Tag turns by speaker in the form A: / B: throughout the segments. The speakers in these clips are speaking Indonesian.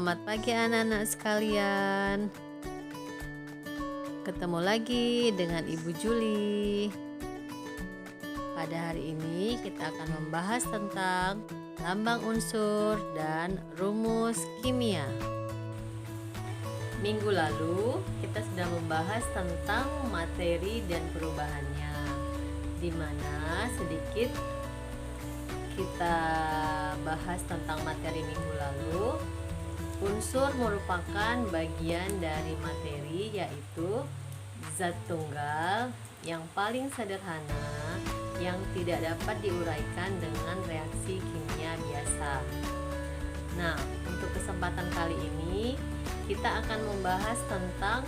A: Selamat pagi anak-anak sekalian. Ketemu lagi dengan Ibu Juli. Pada hari ini kita akan membahas tentang lambang unsur dan rumus kimia. Minggu lalu kita sudah membahas tentang materi dan perubahannya, di mana sedikit kita bahas tentang materi minggu lalu. Unsur merupakan bagian dari materi, yaitu zat tunggal yang paling sederhana yang tidak dapat diuraikan dengan reaksi kimia biasa. Nah, untuk kesempatan kali ini kita akan membahas tentang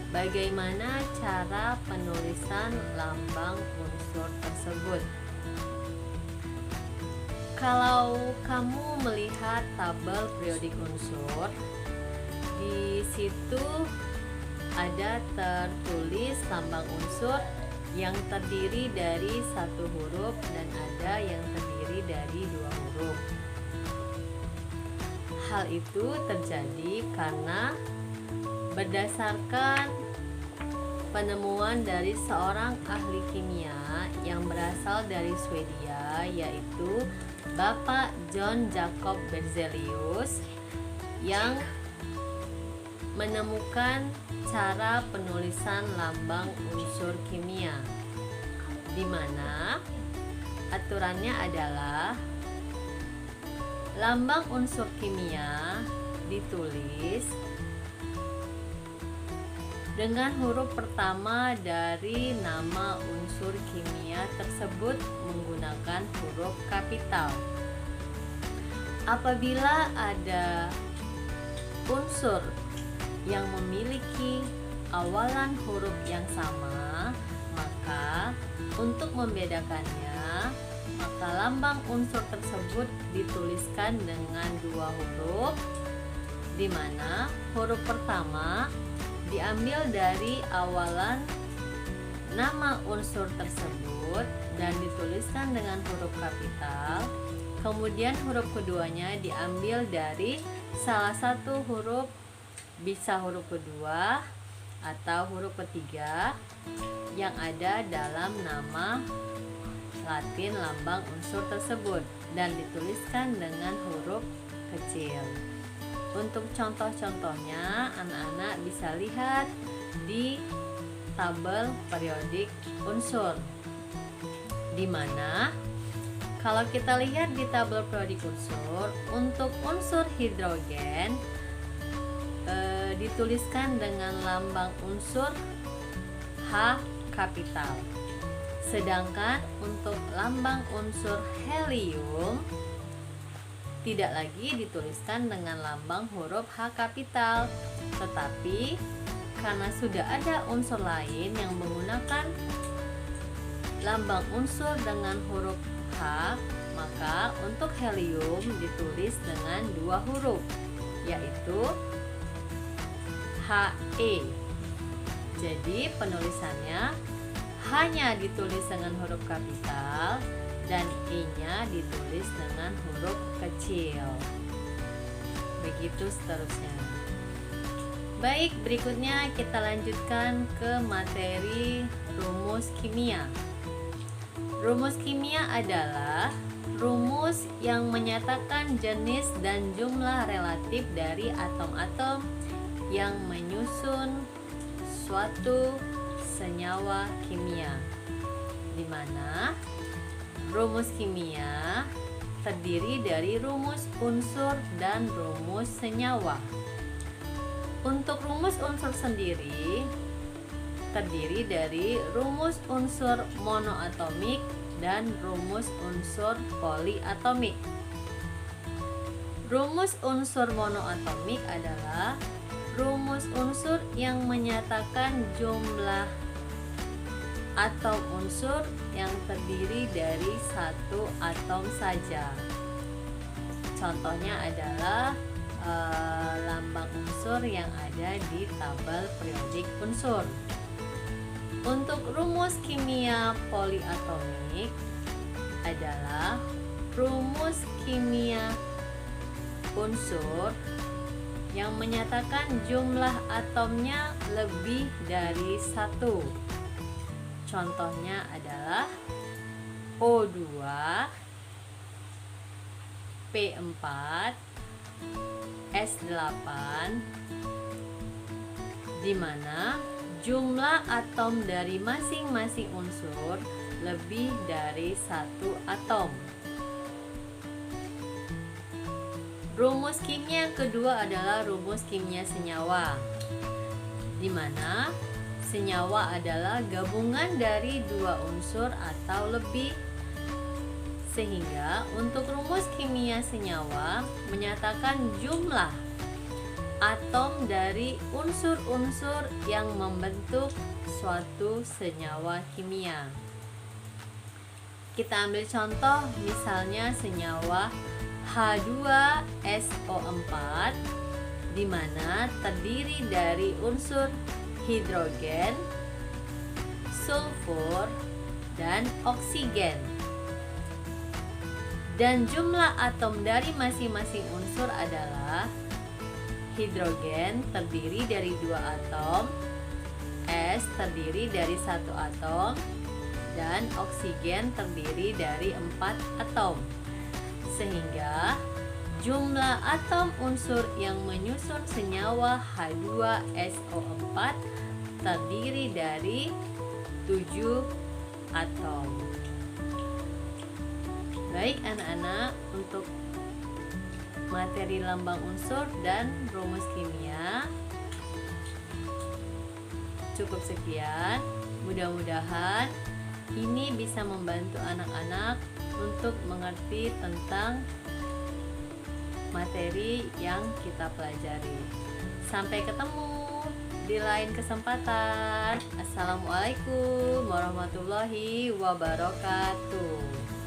A: bagaimana cara penulisan lambang unsur tersebut. Kalau kamu melihat tabel periodik unsur, di situ ada tertulis lambang unsur yang terdiri dari satu huruf dan ada yang terdiri dari dua huruf. Hal itu terjadi karena berdasarkan penemuan dari seorang ahli kimia yang berasal dari Swedia, yaitu Bapak John Jacob Berzelius, yang menemukan cara penulisan lambang unsur kimia, di mana aturannya adalah lambang unsur kimia ditulis dengan huruf pertama dari nama unsur kimia tersebut menggunakan huruf kapital. Apabila ada unsur yang memiliki awalan huruf yang sama, maka untuk membedakannya, maka lambang unsur tersebut dituliskan dengan dua huruf, di mana huruf pertama diambil dari awalan nama unsur tersebut dan dituliskan dengan huruf kapital. Kemudian huruf keduanya diambil dari salah satu huruf, bisa huruf kedua atau huruf ketiga yang ada dalam nama Latin lambang unsur tersebut dan dituliskan dengan huruf kecil. Untuk contoh-contohnya, anak-anak bisa lihat di tabel periodik unsur, di mana kalau kita lihat di tabel periodik unsur, untuk unsur hidrogen dituliskan dengan lambang unsur H kapital. Sedangkan untuk lambang unsur helium tidak lagi dituliskan dengan lambang huruf H kapital, tetapi karena sudah ada unsur lain yang menggunakan lambang unsur dengan huruf H, maka untuk helium ditulis dengan dua huruf, yaitu He. Jadi penulisannya hanya ditulis dengan huruf kapital dan E-nya ditulis dengan huruf kecil. Begitu seterusnya. Baik, berikutnya kita lanjutkan ke materi rumus kimia. Rumus kimia adalah rumus yang menyatakan jenis dan jumlah relatif dari atom-atom yang menyusun suatu senyawa kimia, di mana rumus kimia terdiri dari rumus unsur dan rumus senyawa. Untuk rumus unsur sendiri terdiri dari rumus unsur monoatomik dan rumus unsur poliatomik. Rumus unsur monoatomik adalah rumus unsur yang menyatakan jumlah atom unsur yang terdiri dari satu atom saja. Contohnya adalah lambang unsur yang ada di tabel periodik unsur. Untuk rumus kimia poliatomik adalah rumus kimia unsur yang menyatakan jumlah atomnya lebih dari satu. Contohnya adalah O2, P4, S8, di mana jumlah atom dari masing-masing unsur lebih dari satu atom. Rumus kimia kedua adalah rumus kimia senyawa, di mana senyawa adalah gabungan dari dua unsur atau lebih. Sehingga untuk rumus kimia senyawa menyatakan jumlah atom dari unsur-unsur yang membentuk suatu senyawa kimia. Kita ambil contoh, misalnya senyawa H2SO4, di mana terdiri dari unsur hidrogen, sulfur, dan oksigen. Dan jumlah atom dari masing-masing unsur adalah hidrogen terdiri dari 2 atom, S terdiri dari 1 atom, dan oksigen terdiri dari 4 atom. Sehingga jumlah atom unsur yang menyusun senyawa H2SO4 terdiri dari 7 atom. Baik anak-anak, untuk materi lambang unsur dan rumus kimia cukup sekian. Mudah-mudahan ini bisa membantu anak-anak untuk mengerti tentang materi yang kita pelajari. Sampai ketemu di lain kesempatan. Assalamualaikum warahmatullahi wabarakatuh.